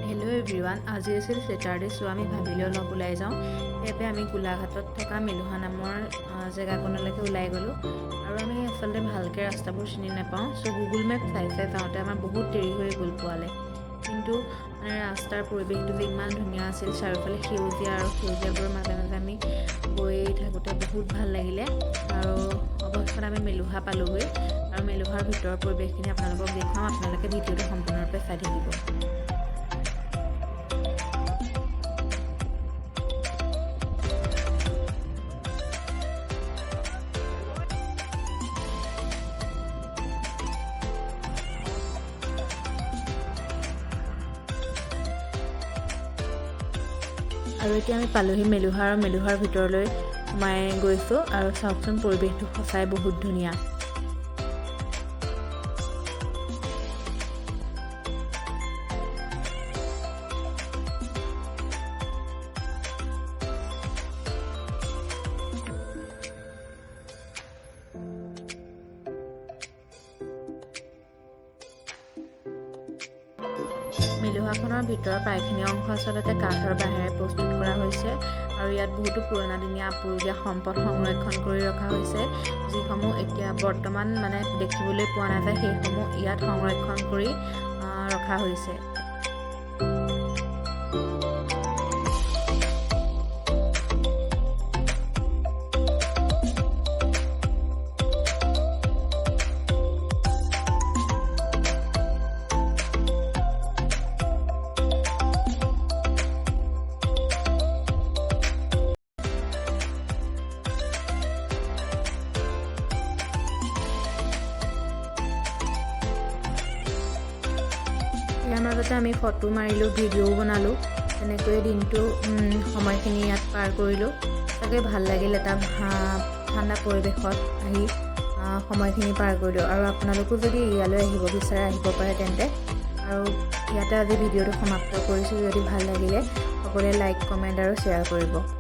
Hello everyone, आज আছিল Saturday so आम भाविले अलग ऊल् जाऊँ ये आम गोलाघाट थका मेलुहा नाমৰ जैगाखनলৈকে ওলাই गलो और आम आसलते भालके रास्ताबूर चिनि नापाওঁ सो गुगल मैप चाई जाते आम बहुत देरी हो गल पाले किन्तु माने रास्तार परिवेशটো যে ইমান ধুনীয়া আছিল চাৰিওফালে সেউজীয়া আৰু সেউজীয়াবোৰৰ মাজে মাজে আমি গৈ থাকোঁতে বহুত ভাল লাগিলে আৰু অৱশেষত আমি মেলুহা পালোগৈ আৰু মেলুহাৰ ভিতৰৰ পৰিৱেশখিনি আপোনালোকক দেখাম। আপোনালোকে ভিডিঅ'টো সম্পূৰ্ণৰূপে চাই থাকিব। और ये आम पालोहि मेलुहार मेलुहार भितरলৈ सोमाई गईसो और चावकचोन परिवेशটো सचाई बहुत धुनिया। মেলুহাখনৰ ভিতৰৰ প্ৰায়খিনি অংশ আচলতে কাঠৰ বাঁহেৰে প্ৰস্তুত কৰা হৈছে আৰু ইয়াত বহুতো পুৰণা দিনীয়া আপুৰুগীয়া সম্পদ সংৰক্ষণ কৰি ৰখা হৈছে যিসমূহ এতিয়া বৰ্তমান মানে দেখিবলৈ পোৱা নাযায় সেইসমূহ ইয়াত সংৰক্ষণ কৰি ৰখা হৈছে। ইয়াৰ মাজতে আমি ফটো মাৰিলোঁ, ভিডিঅ'ও বনালোঁ, তেনেকৈয়ে দিনটো সময়খিনি ইয়াত পাৰ কৰিলোঁ। তাকে ভাল লাগিল, এটা ঠাণ্ডা পৰিৱেশত আহি সময়খিনি পাৰ কৰিলোঁ আৰু আপোনালোকো যদি ইয়ালৈ আহিব বিচাৰে আহিব পাৰে তেন্তে। আৰু ইয়াতে আজি ভিডিঅ'টো সমাপ্ত কৰিছোঁ। যদি ভাল লাগিলে সকলোৱে লাইক, কমেণ্ট আৰু শ্বেয়াৰ কৰিব।